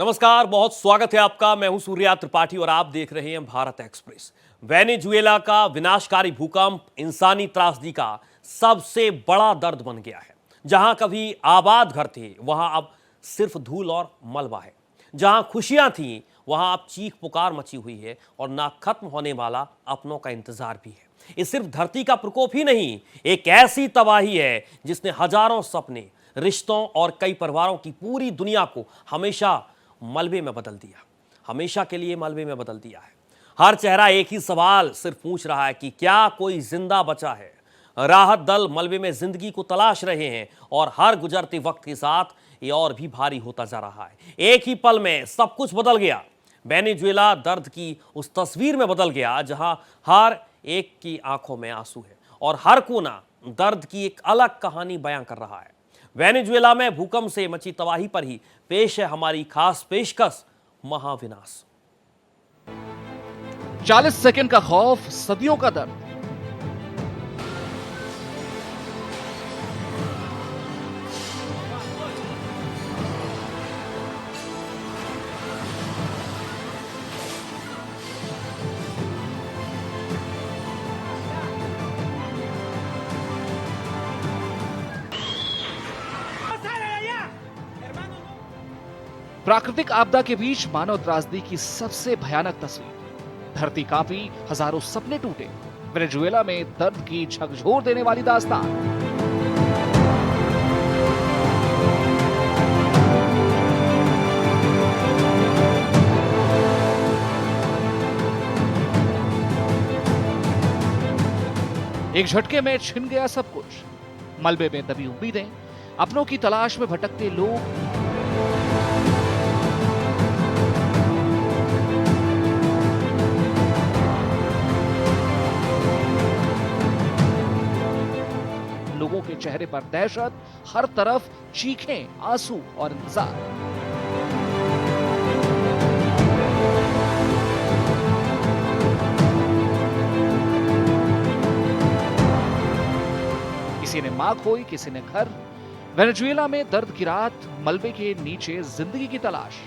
नमस्कार, बहुत स्वागत है आपका। मैं हूं सूर्या त्रिपाठी और आप देख रहे हैं भारत एक्सप्रेस। वेनेजुएला का विनाशकारी भूकंप इंसानी त्रासदी का सबसे बड़ा दर्द बन गया है। जहां कभी आबाद घर थे, वहां अब सिर्फ धूल और मलबा है। जहां खुशियां थीं, वहां अब चीख पुकार मची हुई है और ना खत्म होने वाला अपनों का इंतजार भी है। ये सिर्फ धरती का प्रकोप ही नहीं, एक ऐसी तबाही है जिसने हजारों सपने, रिश्तों और कई परिवारों की पूरी दुनिया को हमेशा मलबे में बदल दिया, हमेशा के लिए मलबे में बदल दिया है। हर चेहरा एक ही सवाल सिर्फ पूछ रहा है कि क्या कोई जिंदा बचा है। राहत दल मलबे में जिंदगी को तलाश रहे हैं और हर गुजरते वक्त के साथ ये और भी भारी होता जा रहा है। एक ही पल में सब कुछ बदल गया। वेनेजुएला दर्द की उस तस्वीर में बदल गया जहां हर एक की आंखों में आंसू है और हर कोना दर्द की एक अलग कहानी बयां कर रहा है। वेनेजुएला में भूकंप से मची तबाही पर ही पेश है हमारी खास पेशकश, महाविनाश। 40 सेकंड का खौफ, सदियों का दर्द। प्राकृतिक आपदा के बीच मानव त्रासदी की सबसे भयानक तस्वीर। धरती कांपी, हजारों सपने टूटे। वेनेजुएला में दर्द की झकझोर देने वाली दास्तान। एक झटके में छिन गया सब कुछ। मलबे में दबी उम्मीदें, अपनों की तलाश में भटकते लोग, लोगों के चेहरे पर दहशत, हर तरफ चीखें, आंसू और इंतजार। किसी ने मां खोई, किसी ने घर। वेनेजुएला में दर्द की रात, मलबे के नीचे जिंदगी की तलाश।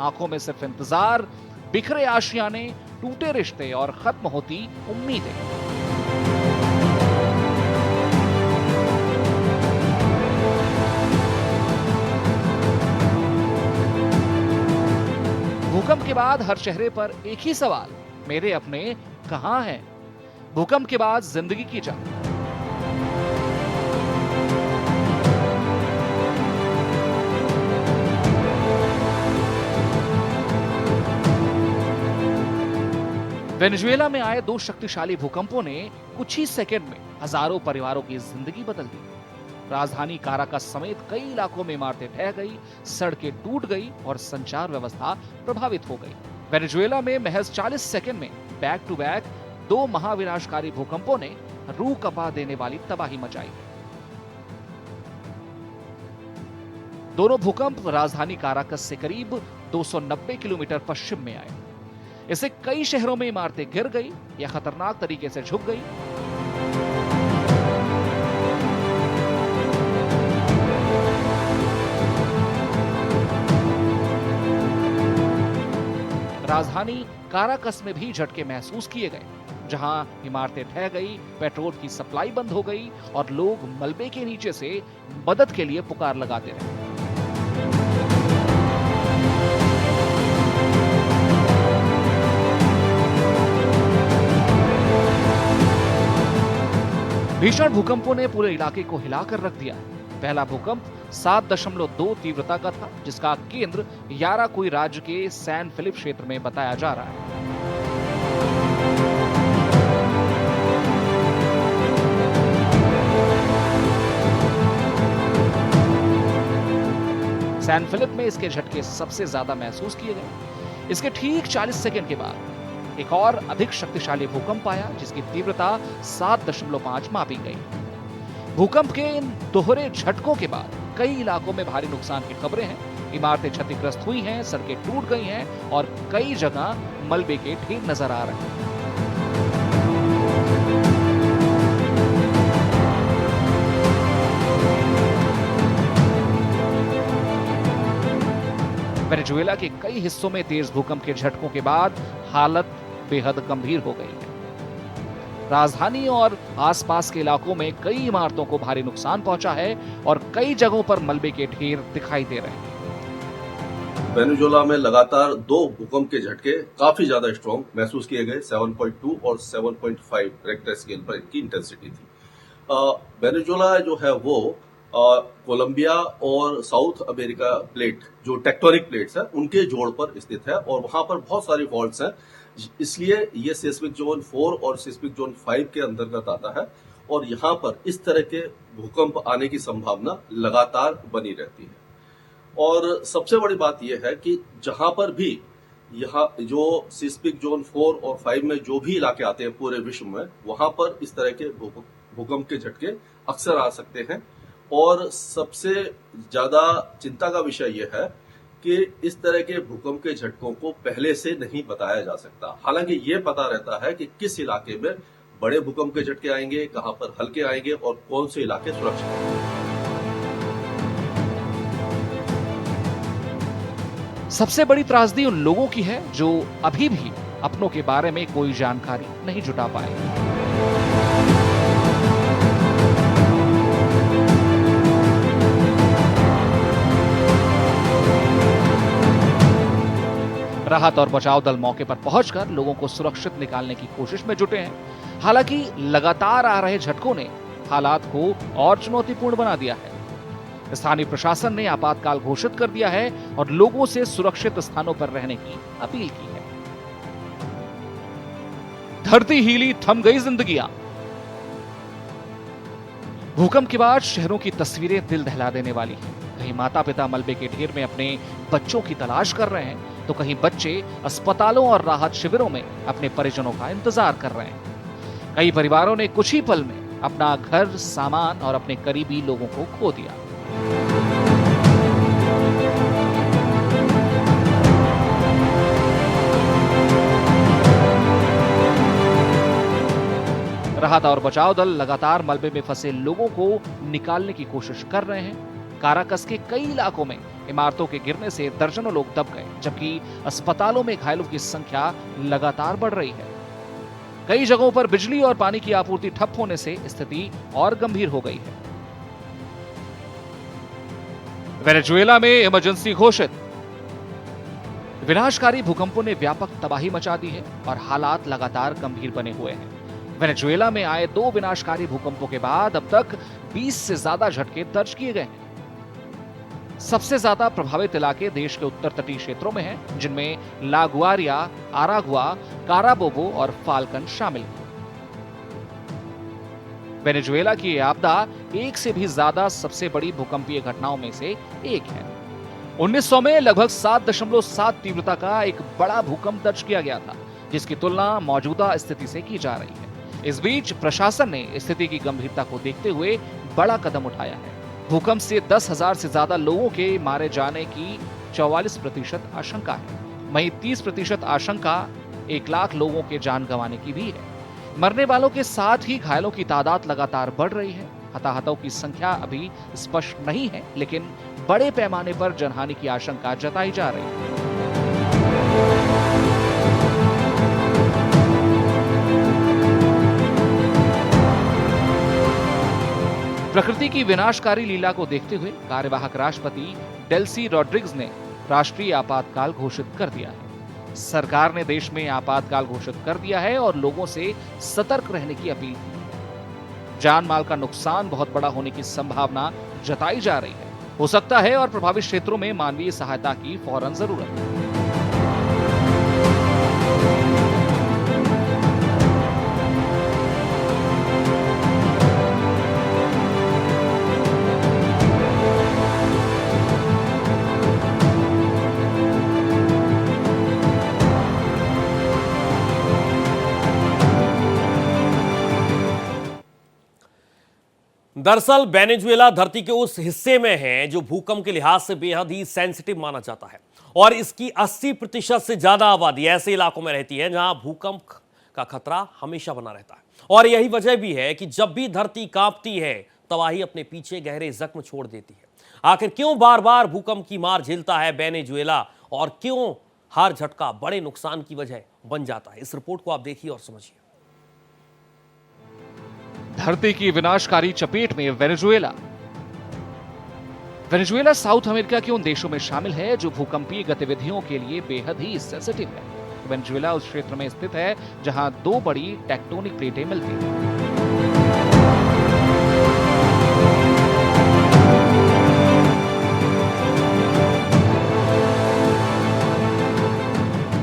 आंखों में सिर्फ इंतजार, बिखरे आशियाने, टूटे रिश्ते और खत्म होती उम्मीदें। भूकंप के बाद हर चेहरे पर एक ही सवाल, मेरे अपने कहां हैं? भूकंप के बाद जिंदगी की जंग। वेनेजुएला में आए दो शक्तिशाली भूकंपों ने कुछ ही सेकंड में हजारों परिवारों की जिंदगी बदल दी। राजधानी काराकस समेत कई इलाकों में इमारतें ढह गई, सड़कें टूट गई और संचार व्यवस्था प्रभावित हो गई। वेनेजुएला में महज 40 सेकंड में बैक टू बैक दो महाविनाशकारी भूकंपों ने रूह कंपा देने वाली तबाही मचाई। दोनों भूकंप राजधानी काराकस से करीब 290 किलोमीटर पश्चिम में आए। इससे कई शहरों में इमारतें गिर गई या खतरनाक तरीके से झुक गई। राजधानी काराकस में भी झटके महसूस किए गए, जहां इमारतें ढह गई, पेट्रोल की सप्लाई बंद हो गई और लोग मलबे के नीचे से मदद के लिए पुकार लगाते रहे। भीषण भूकंपों ने पूरे इलाके को हिलाकर रख दिया। पहला भूकंप 7.2 तीव्रता का था, जिसका केंद्र याराकुई राज्य के सैन फिलिप क्षेत्र में बताया जा रहा है। सैन फिलिप में इसके झटके सबसे ज्यादा महसूस किए गए। इसके ठीक 40 सेकंड के बाद एक और अधिक शक्तिशाली भूकंप आया, जिसकी तीव्रता 7.5 मापी गई। भूकंप के इन दोहरे झटकों के बाद कई इलाकों में भारी नुकसान की खबरें हैं। इमारतें क्षतिग्रस्त हुई हैं, सड़कें टूट गई हैं और कई जगह मलबे के ढेर नजर आ रहे हैं। वेनेजुएला के कई हिस्सों में तेज भूकंप के झटकों के बाद हालत बेहद गंभीर हो गई है। राजधानी और आसपास के इलाकों में कई इमारतों को भारी नुकसान पहुंचा है और कई जगहों पर मलबे के ढेर दिखाई दे रहे हैं। वेनेजुएला में लगातार 2 भूकंप के झटके काफी ज्यादा स्ट्रॉन्ग महसूस किए गए। 7.2 और 7.5 रेक्टर स्केल पर इनकी इंटेंसिटी थी। वेनेजुएला जो है वो कोलंबिया और साउथ अमेरिका प्लेट जो टेक्टोनिक प्लेट्स है उनके जोड़ पर स्थित है और वहां पर बहुत सारी फॉल्ट्स हैं, इसलिए ये सिस्मिक जोन 4 और सिस्मिक जोन 5 के अंतर्गत आता है और यहाँ पर इस तरह के भूकंप आने की संभावना लगातार बनी रहती है। और सबसे बड़ी बात यह है कि जहां पर भी यहाँ जो सिस्मिक जोन 4 और 5 में जो भी इलाके आते हैं पूरे विश्व में, वहां पर इस तरह के भूकंप के झटके अक्सर आ सकते हैं। और सबसे ज्यादा चिंता का विषय यह है कि इस तरह के भूकंप के झटकों को पहले से नहीं बताया जा सकता। हालांकि ये पता रहता है कि किस इलाके में बड़े भूकंप के झटके आएंगे, कहां पर हल्के आएंगे और कौन से इलाके सुरक्षित हैं। सबसे बड़ी त्रासदी उन लोगों की है जो अभी भी अपनों के बारे में कोई जानकारी नहीं जुटा पाए। राहत और बचाव दल मौके पर पहुंचकर लोगों को सुरक्षित निकालने की कोशिश में जुटे हैं। हालांकि लगातार आ रहे झटकों ने हालात को और चुनौतीपूर्ण बना दिया है। स्थानीय प्रशासन ने आपातकाल घोषित कर दिया है और लोगों से सुरक्षित स्थानों पर रहने की अपील की है। धरती हिली, थम गई जिंदगियां। भूकंप के बाद शहरों की तस्वीरें दिल दहला देने वाली हैं। कहीं माता पिता मलबे के ढेर में अपने बच्चों की तलाश कर रहे हैं तो कहीं बच्चे अस्पतालों और राहत शिविरों में अपने परिजनों का इंतजार कर रहे हैं। कई परिवारों ने कुछ ही पल में अपना घर, सामान और अपने करीबी लोगों को खो दिया। राहत और बचाव दल लगातार मलबे में फंसे लोगों को निकालने की कोशिश कर रहे हैं। काराकस के कई इलाकों में इमारतों के गिरने से दर्जनों लोग दब गए, जबकि अस्पतालों में घायलों की संख्या लगातार बढ़ रही है। कई जगहों पर बिजली और पानी की आपूर्ति ठप होने से स्थिति और गंभीर हो गई है। वेनेजुएला में इमरजेंसी घोषित। विनाशकारी भूकंपों ने व्यापक तबाही मचा दी है और हालात लगातार गंभीर बने हुए हैं। वेनेजुएला में आए 2 विनाशकारी भूकंपों के बाद अब तक 20 से ज्यादा झटके दर्ज किए गए हैं। सबसे ज्यादा प्रभावित इलाके देश के उत्तर तटीय क्षेत्रों में हैं, जिनमें लागुआरिया, आरागुआ, काराबोबो और फाल्कन शामिल हैं। वेनेजुएला की यह आपदा एक से भी ज्यादा सबसे बड़ी भूकंपीय घटनाओं में से एक है। 1900 में लगभग 7.7 तीव्रता का एक बड़ा भूकंप दर्ज किया गया था, जिसकी तुलना मौजूदा स्थिति से की जा रही है। इस बीच प्रशासन ने स्थिति की गंभीरता को देखते हुए बड़ा कदम उठाया है। भूकंप से 10,000 से ज्यादा लोगों के मारे जाने की 44% आशंका है। वहीं 30% आशंका 1 लाख लोगों के जान गंवाने की भी है। मरने वालों के साथ ही घायलों की तादाद लगातार बढ़ रही है। हताहतों की संख्या अभी स्पष्ट नहीं है, लेकिन बड़े पैमाने पर जनहानि की आशंका जताई जा रही है। प्रकृति की विनाशकारी लीला को देखते हुए कार्यवाहक राष्ट्रपति डेल्सी रॉड्रिग्स ने राष्ट्रीय आपातकाल घोषित कर दिया है। सरकार ने देश में आपातकाल घोषित कर दिया है और लोगों से सतर्क रहने की अपील की है। जान माल का नुकसान बहुत बड़ा होने की संभावना जताई जा रही है। हो सकता है और प्रभावित क्षेत्रों में मानवीय सहायता की फौरन जरूरत है। दरअसल वेनेजुएला धरती के उस हिस्से में है जो भूकंप के लिहाज से बेहद ही सेंसिटिव माना जाता है और इसकी 80% से ज्यादा आबादी ऐसे इलाकों में रहती है जहां भूकंप का खतरा हमेशा बना रहता है। और यही वजह भी है कि जब भी धरती कांपती है, तबाही अपने पीछे गहरे जख्म छोड़ देती है। आखिर क्यों बार बार भूकंप की मार झेलता है वेनेजुएला और क्यों हर झटका बड़े नुकसान की वजह बन जाता है। इस रिपोर्ट को आप देखिए और समझिए। धरती की विनाशकारी चपेट में वेनेजुएला। वेनेजुएला साउथ अमेरिका के उन देशों में शामिल है जो भूकंपीय गतिविधियों के लिए बेहद ही सेंसिटिव है। वेनेजुएला उस क्षेत्र में स्थित है जहां दो बड़ी टेक्टोनिक प्लेटें मिलती हैं।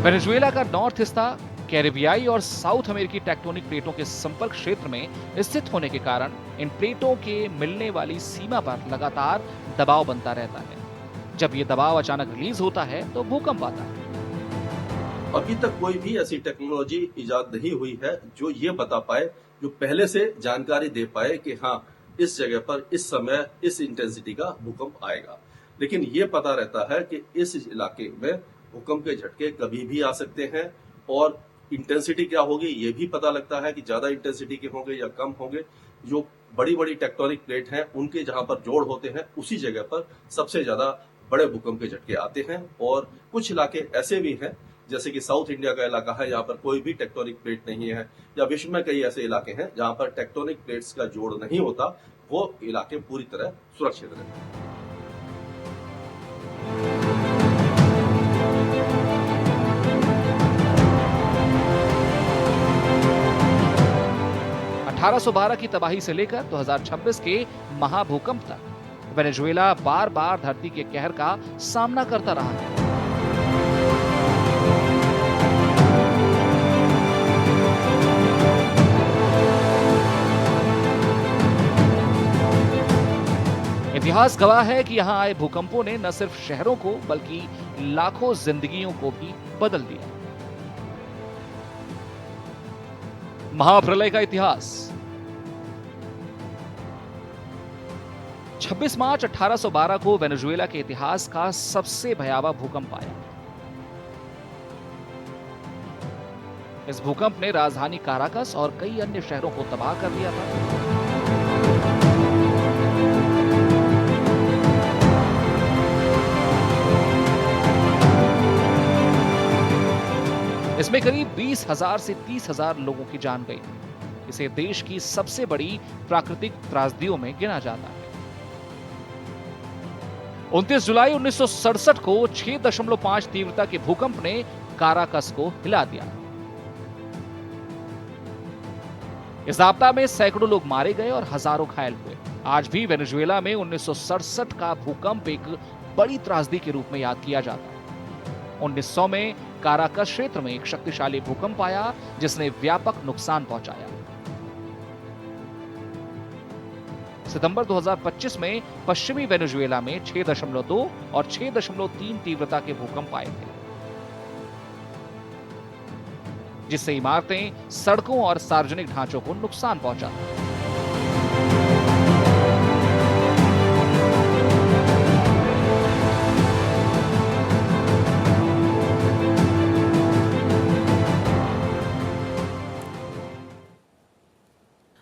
वेनेजुएला का नॉर्थ हिस्सा कैरिबियाई और साउथ अमेरिकी टेक्टोनिक प्लेटों के संपर्क क्षेत्र में स्थित होने के कारण इन प्लेटों के मिलने वाली सीमा पर लगातार दबाव बनता रहता है। जब ये दबाव अचानक रिलीज होता है तो भूकंप आता है। अभी तक कोई भी ऐसी टेक्नोलॉजी इजाद नहीं हुई है जो ये बता पाए, जो पहले से जानकारी दे पाए कि हाँ इस जगह पर इस समय इस इंटेंसिटी का भूकंप आएगा। लेकिन ये पता रहता है कि इस इलाके में भूकंप के झटके कभी भी आ सकते हैं और इंटेंसिटी क्या होगी ये भी पता लगता है कि ज्यादा इंटेंसिटी के होंगे या कम होंगे। जो बड़ी बड़ी टेक्टोनिक प्लेट हैं उनके जहां पर जोड़ होते हैं उसी जगह पर सबसे ज्यादा बड़े भूकंप के झटके आते हैं। और कुछ इलाके ऐसे भी हैं जैसे कि साउथ इंडिया का इलाका है, यहाँ पर कोई भी टेक्टोनिक प्लेट नहीं है, या विश्व में कई ऐसे इलाके हैं जहां पर टेक्टोनिक प्लेट्स का जोड़ नहीं होता, वो इलाके पूरी तरह सुरक्षित रहते हैं। अठारह 1812 की तबाही से लेकर 2026 के महाभूकंप तक वेनेजुएला बार बार धरती के कहर का सामना करता रहा है। इतिहास गवाह है कि यहां आए भूकंपों ने न सिर्फ शहरों को बल्कि लाखों जिंदगियों को भी बदल दिया। महाप्रलय का इतिहास। 26 मार्च 1812 को वेनेजुएला के इतिहास का सबसे भयावह भूकंप आया। इस भूकंप ने राजधानी काराकस और कई अन्य शहरों को तबाह कर दिया था। इसमें करीब 20,000 से 30,000 लोगों की जान गई। इसे देश की सबसे बड़ी प्राकृतिक त्रासदियों में गिना जाता है। 29 जुलाई 1967 को 6.5 तीव्रता के भूकंप ने काराकस को हिला दिया। इस आपदा में सैकड़ों लोग मारे गए और हजारों घायल हुए। आज भी वेनेजुएला में 1967 का भूकंप एक बड़ी त्रासदी के रूप में याद किया जाता है। 1900 में काराकस क्षेत्र में एक शक्तिशाली भूकंप आया जिसने व्यापक नुकसान पहुंचाया। सितंबर 2025 में पश्चिमी वेनेजुएला में 6.2 और 6.3 तीव्रता के भूकंप आए थे, जिससे इमारतें, सड़कों और सार्वजनिक ढांचों को नुकसान पहुंचा।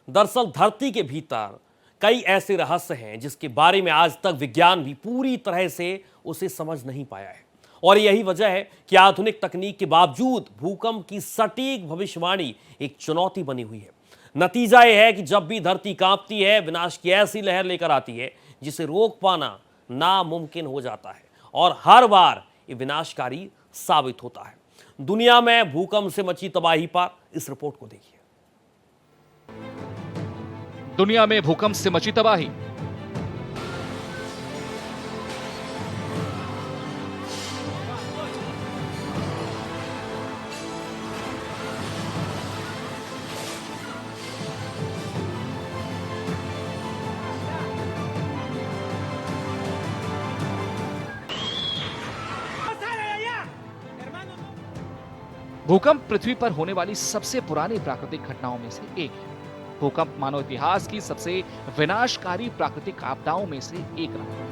दरअसल धरती के भीतर कई ऐसे रहस्य हैं जिसके बारे में आज तक विज्ञान भी पूरी तरह से उसे समझ नहीं पाया है। और यही वजह है कि आधुनिक तकनीक के बावजूद भूकंप की सटीक भविष्यवाणी एक चुनौती बनी हुई है। नतीजा यह है कि जब भी धरती कांपती है, विनाश की ऐसी लहर लेकर आती है जिसे रोक पाना नामुमकिन हो जाता है, और हर बार ये विनाशकारी साबित होता है। दुनिया में भूकंप से मची तबाही पर इस रिपोर्ट को देखिए। दुनिया में भूकंप से मची तबाही। भूकंप पृथ्वी पर होने वाली सबसे पुरानी प्राकृतिक घटनाओं में से एक है। भूकंप मानव इतिहास की सबसे विनाशकारी प्राकृतिक आपदाओं में से एक रहा।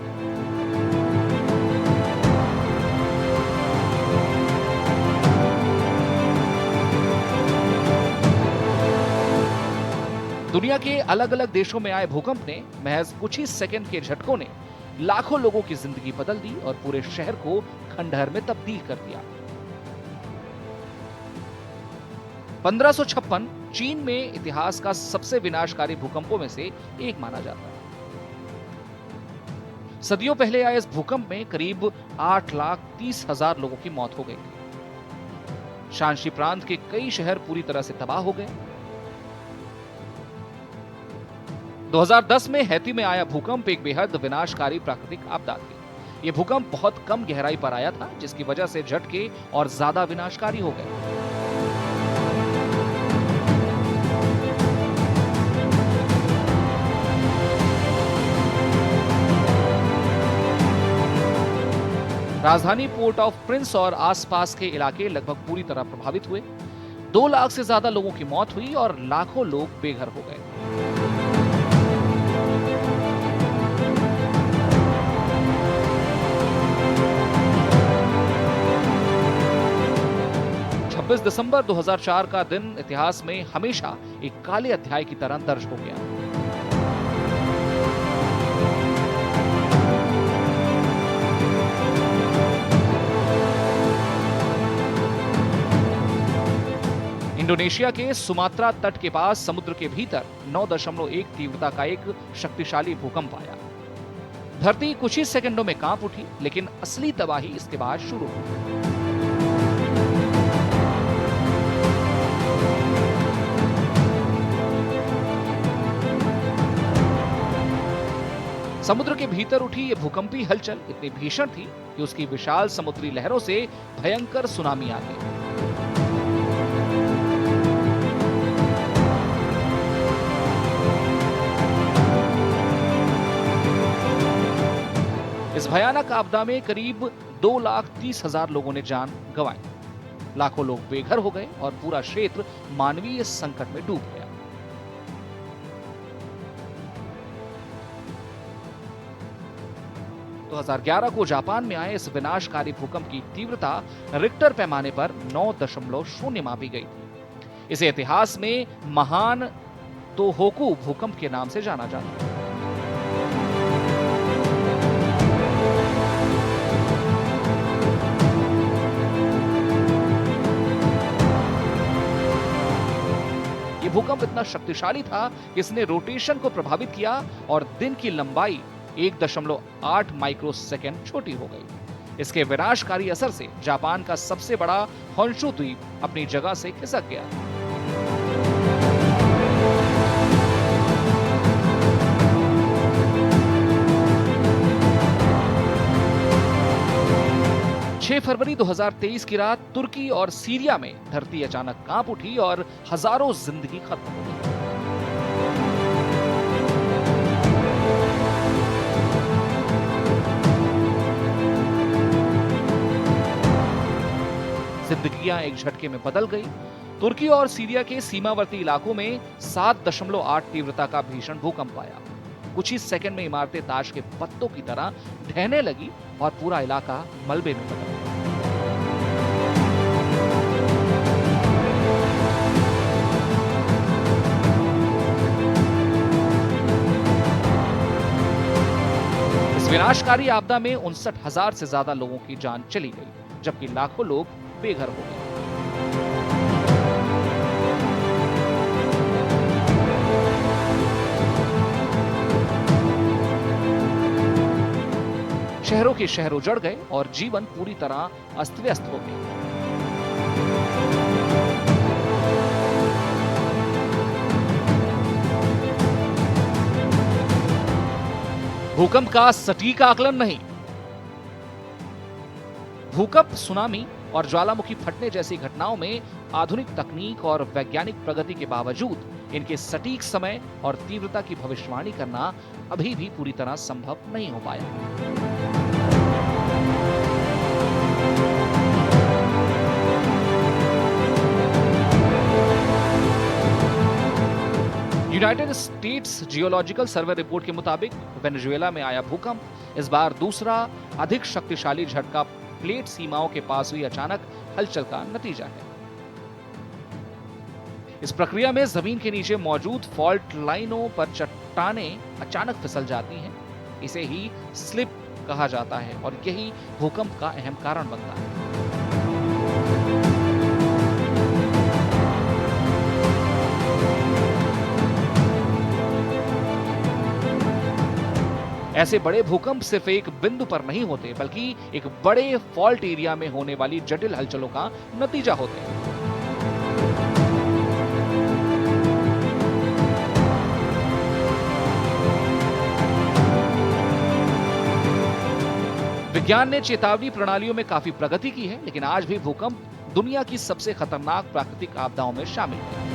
दुनिया के अलग अलग देशों में आए भूकंप ने महज कुछ ही सेकंड के झटकों ने लाखों लोगों की जिंदगी बदल दी और पूरे शहर को खंडहर में तब्दील कर दिया। 1556 चीन में इतिहास का सबसे विनाशकारी भूकंपों में से एक माना जाता है। सदियों पहले आए इस भूकंप में करीब 8,30,000 लोगों की मौत हो गई थी। शांशी प्रांत के कई शहर पूरी तरह से तबाह हो गए। 2010 में हैती में आया भूकंप एक बेहद विनाशकारी प्राकृतिक आपदा थी। यह भूकंप बहुत कम गहराई पर आया था, जिसकी वजह से झटके और ज्यादा विनाशकारी हो गए। राजधानी पोर्ट ऑफ प्रिंस और आसपास के इलाके लगभग पूरी तरह प्रभावित हुए। 2 लाख से ज्यादा लोगों की मौत हुई और लाखों लोग बेघर हो गए। दिसंबर 2004 का दिन इतिहास में हमेशा एक काले अध्याय की तरह दर्ज हो गया। इंडोनेशिया के सुमात्रा तट के पास समुद्र के भीतर 9.1 तीव्रता का एक शक्तिशाली भूकंप आया। धरती कुछ ही सेकंडों में कांप उठी, लेकिन असली तबाही इसके बाद शुरू हुई। समुद्र के भीतर उठी यह भूकंपी हलचल इतनी भीषण थी कि उसकी विशाल समुद्री लहरों से भयंकर सुनामी आ गई। इस भयानक आपदा में करीब 2,30,000 लोगों ने जान गंवाई। लाखों लोग बेघर हो गए और पूरा क्षेत्र मानवीय संकट में डूब गया। तो 2011 को जापान में आए इस विनाशकारी भूकंप की तीव्रता रिक्टर पैमाने पर 9.0 मापी गई थी। इसे इतिहास में महान तोहोकू भूकंप के नाम से जाना जाता है। यह भूकंप इतना शक्तिशाली था कि इसने रोटेशन को प्रभावित किया और दिन की लंबाई 1.8 माइक्रोसेकंड छोटी हो गई। इसके विनाशकारी असर से जापान का सबसे बड़ा होन्शु द्वीप अपनी जगह से खिसक गया। फरवरी 2023 की रात तुर्की और सीरिया में धरती अचानक कांप उठी और हजारों जिंदगी खत्म हो गई। जिंदगियां एक झटके में बदल गई। तुर्की और सीरिया के सीमावर्ती इलाकों में 7.8 तीव्रता का भीषण भूकंप आया। कुछ ही सेकंड में इमारतें ताश के पत्तों की तरह ढहने लगी और पूरा इलाका मलबे में बदल गया। इस विनाशकारी आपदा में 59,000 से ज्यादा लोगों की जान चली गई, जबकि लाखों लोग बेघर हो गए। शहरों के शहर उजड़ गए और जीवन पूरी तरह अस्त व्यस्त हो गया। भूकंप का सटीक आकलन नहीं। भूकंप, सुनामी और ज्वालामुखी फटने जैसी घटनाओं में आधुनिक तकनीक और वैज्ञानिक प्रगति के बावजूद इनके सटीक समय और तीव्रता की भविष्यवाणी करना अभी भी पूरी तरह संभव नहीं हो पाया। United states geological survey report के मुताबिक वेनेजुएला में आया भूकंप इस बार दूसरा अधिक शक्तिशाली झटका प्लेट सीमाओं के पास हुई अचानक हलचल का नतीजा है। इस प्रक्रिया में जमीन के नीचे मौजूद फॉल्ट लाइनों पर चट्टानें अचानक फिसल जाती हैं इसे ही स्लिप कहा जाता है और यही भूकंप का अहम कारण बनता है। ऐसे बड़े भूकंप सिर्फ एक बिंदु पर नहीं होते, बल्कि एक बड़े फॉल्ट एरिया में होने वाली जटिल हलचलों का नतीजा होते हैं। विज्ञान ने चेतावनी प्रणालियों में काफी प्रगति की है, लेकिन आज भी भूकंप दुनिया की सबसे खतरनाक प्राकृतिक आपदाओं में शामिल है।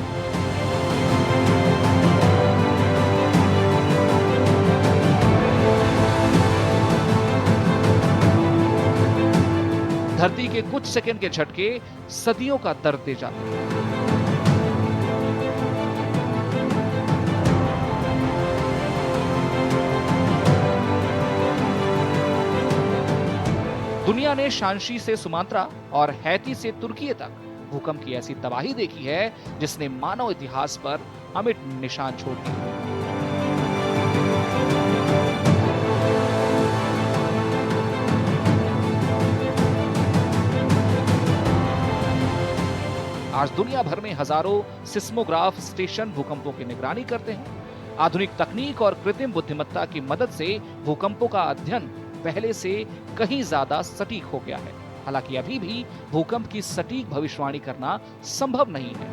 धरती के कुछ सेकंड के झटके सदियों का दर्द दे जाते हैं। दुनिया ने शांशी से सुमात्रा और हैती से तुर्की तक भूकंप की ऐसी तबाही देखी है जिसने मानव इतिहास पर अमिट निशान छोड़ दिए। आज दुनिया भर में हजारों सिस्मोग्राफ स्टेशन भूकंपों की निगरानी करते हैं। आधुनिक तकनीक और कृत्रिम बुद्धिमत्ता की मदद से भूकंपों का अध्ययन पहले से कहीं ज्यादा सटीक हो गया है। हालांकि अभी भी भूकंप की सटीक भविष्यवाणी करना संभव नहीं है।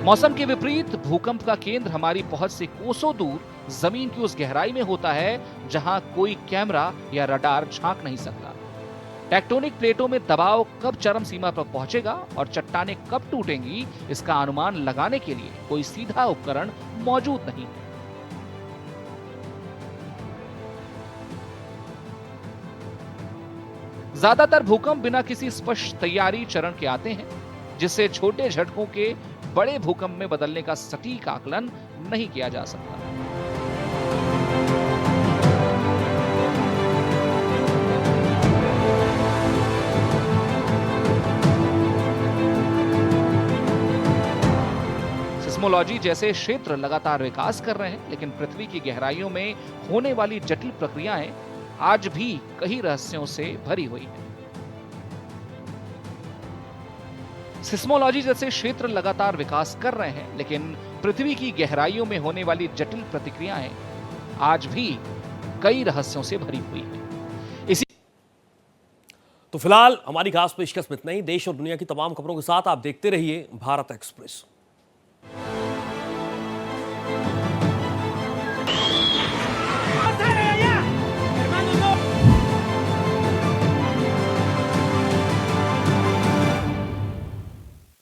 मौसम के विपरीत भूकंप का केंद्र हमारी पहुंच से कोसों दूर जमीन की उस गहराई में होता है जहां कोई कैमरा या रडार झांक नहीं सकता। टेक्टोनिक प्लेटों में दबाव कब चरम सीमा पर पहुंचेगा और चट्टानें कब टूटेंगी, इसका अनुमान लगाने के लिए कोई सीधा उपकरण मौजूद नहीं है। ज्यादातर भूकंप बिना किसी स्पष्ट तैयारी चरण के आते हैं, जिससे छोटे झटकों के बड़े भूकंप में बदलने का सटीक आकलन नहीं किया जा सकता। सिस्मोलॉजी जैसे क्षेत्र लगातार विकास कर रहे हैं, लेकिन पृथ्वी की गहराइयों में होने वाली जटिल प्रक्रियाएं आज भी कई रहस्यों से भरी हुई हैं। सिस्मोलॉजी जैसे क्षेत्र लगातार विकास कर रहे हैं, लेकिन पृथ्वी की गहराइयों में होने वाली जटिल प्रतिक्रियाएं आज भी कई रहस्यों से भरी हुई हैं। इसी तो फिलहाल हमारी खास पेशकश में इतना ही। देश और दुनिया की तमाम खबरों के साथ आप देखते रहिए भारत एक्सप्रेस।